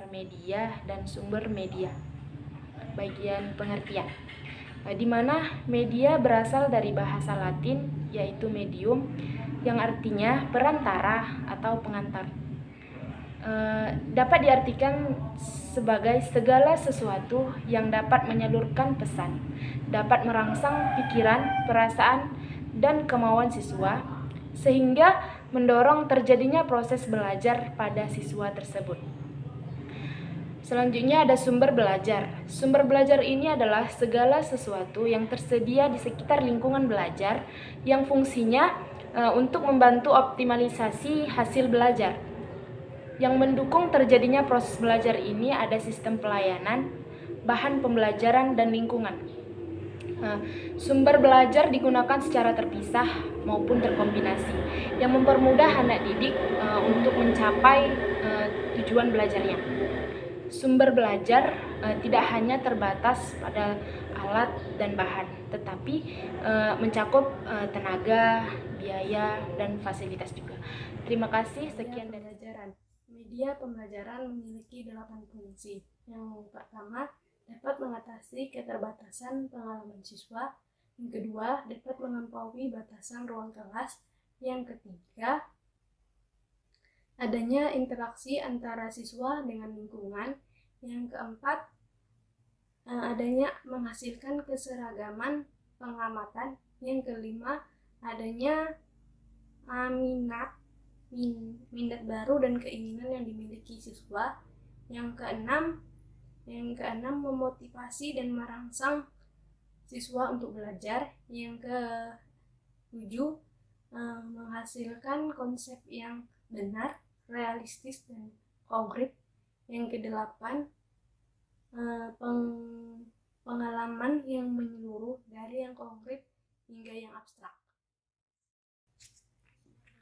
dasar media dan sumber media. Bagian pengertian, di mana media berasal dari bahasa Latin yaitu medium, yang artinya perantara atau pengantar. Dapat diartikan sebagai segala sesuatu yang dapat menyalurkan pesan, dapat merangsang pikiran, perasaan, dan kemauan siswa, sehingga mendorong terjadinya proses belajar pada siswa tersebut. Selanjutnya ada sumber belajar. Sumber belajar ini adalah segala sesuatu yang tersedia di sekitar lingkungan belajar yang fungsinya untuk membantu optimalisasi hasil belajar. Yang mendukung terjadinya proses belajar ini ada sistem pelayanan, bahan pembelajaran, dan lingkungan. Sumber belajar digunakan secara terpisah maupun terkombinasi, yang mempermudah anak didik untuk mencapai tujuan belajarnya. Sumber belajar tidak hanya terbatas pada alat dan bahan, tetapi mencakup tenaga, biaya, dan fasilitas juga. Terima kasih, sekian dari pembelajaran. Media pembelajaran memiliki 8 fungsi. Yang pertama, dapat mengatasi keterbatasan pengalaman siswa. Yang kedua, dapat melampaui batasan ruang kelas. Yang ketiga, adanya interaksi antara siswa dengan lingkungan. Yang keempat, adanya menghasilkan keseragaman pengamatan. Yang kelima, adanya minat baru dan keinginan yang dimiliki siswa. Yang keenam memotivasi dan merangsang siswa untuk belajar. Yang ketujuh, menghasilkan konsep yang benar, realistis, dan konkret. Yang kedelapan, pengalaman yang menyeluruh dari yang konkret hingga yang abstrak.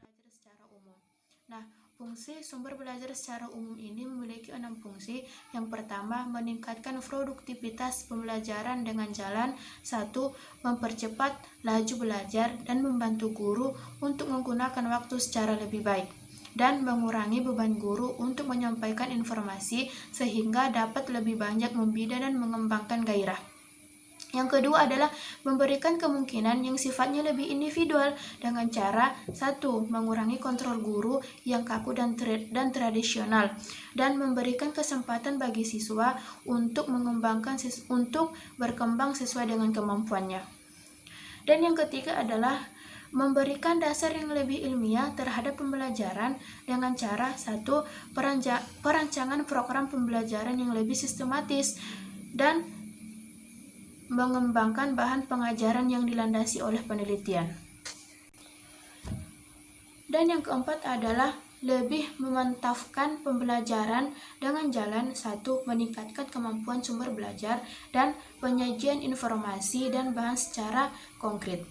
Belajar secara umum. Nah, fungsi sumber belajar secara umum ini memiliki 6 fungsi. Yang pertama, meningkatkan produktivitas pembelajaran dengan jalan 1. Mempercepat laju belajar dan membantu guru untuk menggunakan waktu secara lebih baik, dan mengurangi beban guru untuk menyampaikan informasi sehingga dapat lebih banyak membina dan mengembangkan gairah. Yang kedua adalah memberikan kemungkinan yang sifatnya lebih individual dengan cara 1. Mengurangi kontrol guru yang kaku dan tradisional, dan memberikan kesempatan bagi siswa untuk berkembang sesuai dengan kemampuannya. Dan yang ketiga adalah memberikan dasar yang lebih ilmiah terhadap pembelajaran dengan cara 1. Perancangan program pembelajaran yang lebih sistematis dan mengembangkan bahan pengajaran yang dilandasi oleh penelitian. Dan yang keempat adalah lebih memantapkan pembelajaran dengan jalan 1. Meningkatkan kemampuan sumber belajar dan penyajian informasi dan bahan secara konkret.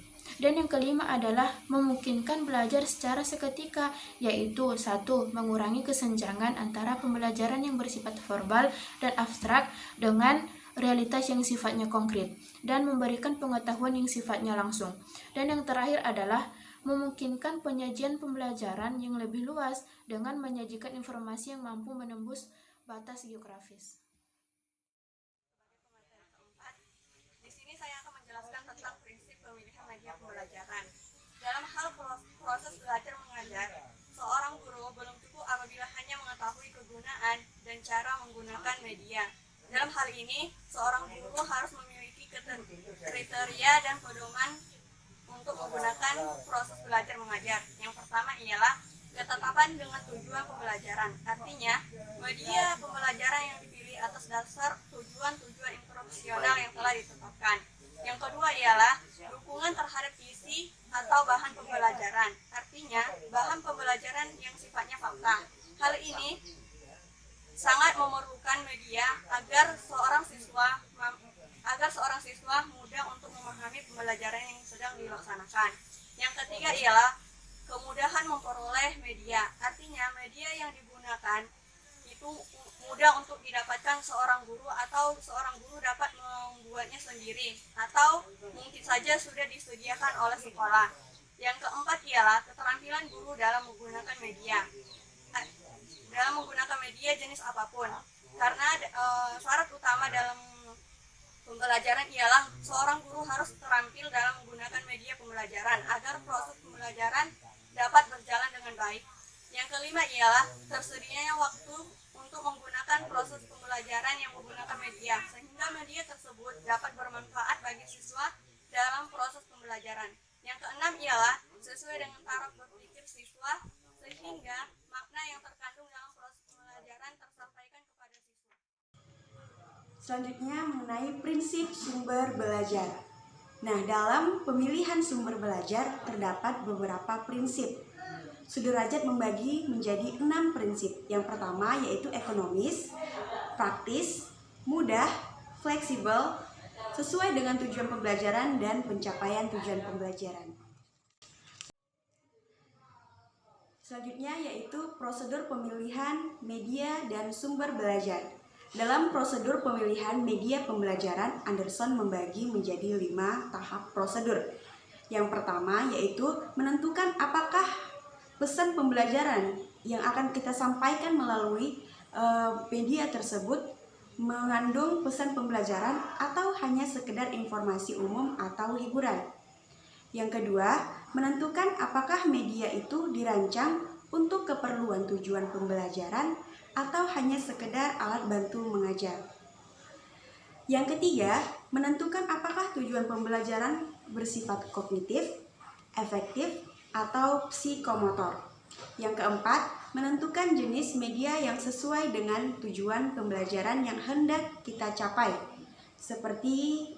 Dan yang kelima adalah memungkinkan belajar secara seketika, yaitu 1. Mengurangi kesenjangan antara pembelajaran yang bersifat verbal dan abstrak dengan realitas yang sifatnya konkret, dan memberikan pengetahuan yang sifatnya langsung. Dan yang terakhir adalah memungkinkan penyajian pembelajaran yang lebih luas dengan menyajikan informasi yang mampu menembus batas geografis. Di sini saya akan menjelaskan tentang prinsip pemilihan media pembelajaran. Dalam hal proses belajar mengajar, seorang guru belum cukup apabila hanya mengetahui kegunaan dan cara menggunakan media. Dalam hal ini, seorang guru harus memiliki kriteria dan pedoman untuk menggunakan proses belajar mengajar. Yang pertama ialah ketetapan dengan tujuan pembelajaran. Artinya, media pembelajaran yang dipilih atas dasar tujuan-tujuan instruksional yang telah ditetapkan. Yang kedua ialah dukungan terhadap isi atau bahan pembelajaran. Artinya, bahan pembelajaran yang sifatnya fakta. Hal ini sangat memerlukan media agar seorang siswa mudah untuk memahami pembelajaran yang sedang dilaksanakan. Yang ketiga ialah kemudahan memperoleh media. Artinya, media yang digunakan itu mudah untuk didapatkan seorang guru, atau seorang guru dapat membuatnya sendiri, atau mungkin saja sudah disediakan oleh sekolah. Yang keempat ialah keterampilan guru dalam menggunakan media jenis apapun. karena syarat utama dalam pembelajaran ialah seorang guru harus terampil dalam menggunakan media pembelajaran agar proses pembelajaran dapat berjalan dengan baik. Yang kelima ialah tersedianya waktu untuk menggunakan proses pembelajaran yang menggunakan media, sehingga media tersebut dapat bermanfaat bagi siswa dalam proses pembelajaran. Yang keenam ialah sesuai dengan taraf berpikir siswa, sehingga makna yang terkandung dalam proses pembelajaran tersampaikan kepada siswa. Selanjutnya mengenai prinsip sumber belajar. Nah, dalam pemilihan sumber belajar terdapat beberapa prinsip. Sudrajat membagi menjadi 6 prinsip. Yang pertama yaitu ekonomis, praktis, mudah, fleksibel, sesuai dengan tujuan pembelajaran dan pencapaian tujuan pembelajaran. Selanjutnya yaitu prosedur pemilihan media dan sumber belajar. Dalam prosedur pemilihan media pembelajaran, Anderson membagi menjadi 5 tahap prosedur. Yang pertama yaitu menentukan apakah pesan pembelajaran yang akan kita sampaikan melalui media tersebut mengandung pesan pembelajaran atau hanya sekedar informasi umum atau hiburan. Yang kedua, menentukan apakah media itu dirancang untuk keperluan tujuan pembelajaran atau hanya sekedar alat bantu mengajar. Yang ketiga, menentukan apakah tujuan pembelajaran bersifat kognitif, efektif, atau psikomotor. Yang keempat, menentukan jenis media yang sesuai dengan tujuan pembelajaran yang hendak kita capai, seperti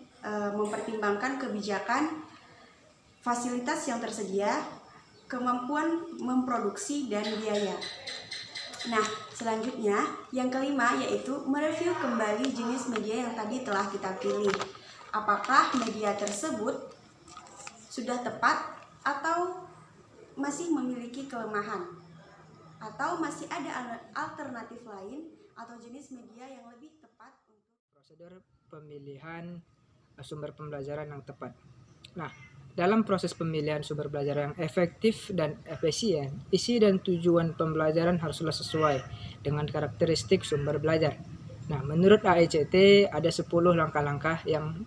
mempertimbangkan kebijakan, fasilitas yang tersedia, kemampuan memproduksi, dan biaya. Nah, selanjutnya yang kelima yaitu mereview kembali jenis media yang tadi telah kita pilih. Apakah media tersebut sudah tepat atau masih memiliki kelemahan, atau masih ada alternatif lain atau jenis media yang lebih tepat untuk prosedur pemilihan sumber pembelajaran yang tepat. Nah, dalam proses pemilihan sumber belajar yang efektif dan efisien, isi dan tujuan pembelajaran haruslah sesuai dengan karakteristik sumber belajar. Nah, menurut AECT ada 10 langkah-langkah yang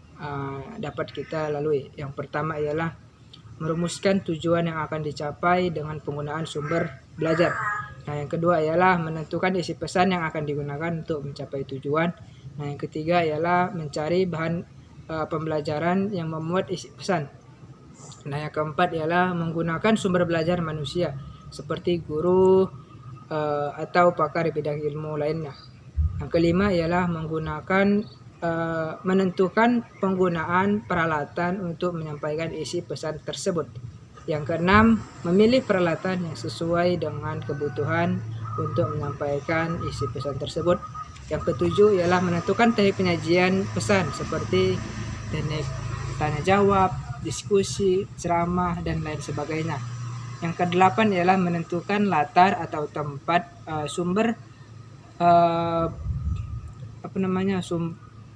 dapat kita lalui. Yang pertama ialah merumuskan tujuan yang akan dicapai dengan penggunaan sumber belajar. Nah, yang kedua ialah menentukan isi pesan yang akan digunakan untuk mencapai tujuan. Nah, yang ketiga ialah mencari bahan pembelajaran yang memuat isi pesan. Nah, yang keempat ialah menggunakan sumber belajar manusia seperti guru atau pakar di bidang ilmu lainnya. Yang kelima ialah menentukan penggunaan peralatan untuk menyampaikan isi pesan tersebut. Yang keenam, memilih peralatan yang sesuai dengan kebutuhan untuk menyampaikan isi pesan tersebut. Yang ketujuh ialah menentukan teknik penyajian pesan seperti teknik tanya jawab, diskusi, ceramah, dan lain sebagainya. Yang kedelapan ialah menentukan latar atau tempat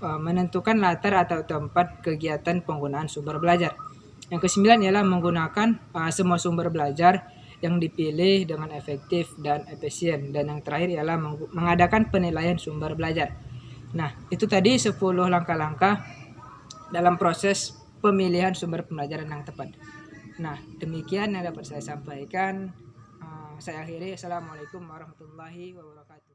menentukan latar atau tempat kegiatan penggunaan sumber belajar. Yang kesembilan ialah menggunakan semua sumber belajar yang dipilih dengan efektif dan efisien. Dan yang terakhir ialah mengadakan penilaian sumber belajar. Nah, itu tadi 10 langkah-langkah dalam proses pemilihan sumber pembelajaran yang tepat. Nah, demikian yang dapat saya sampaikan. Saya akhiri. Assalamualaikum warahmatullahi wabarakatuh.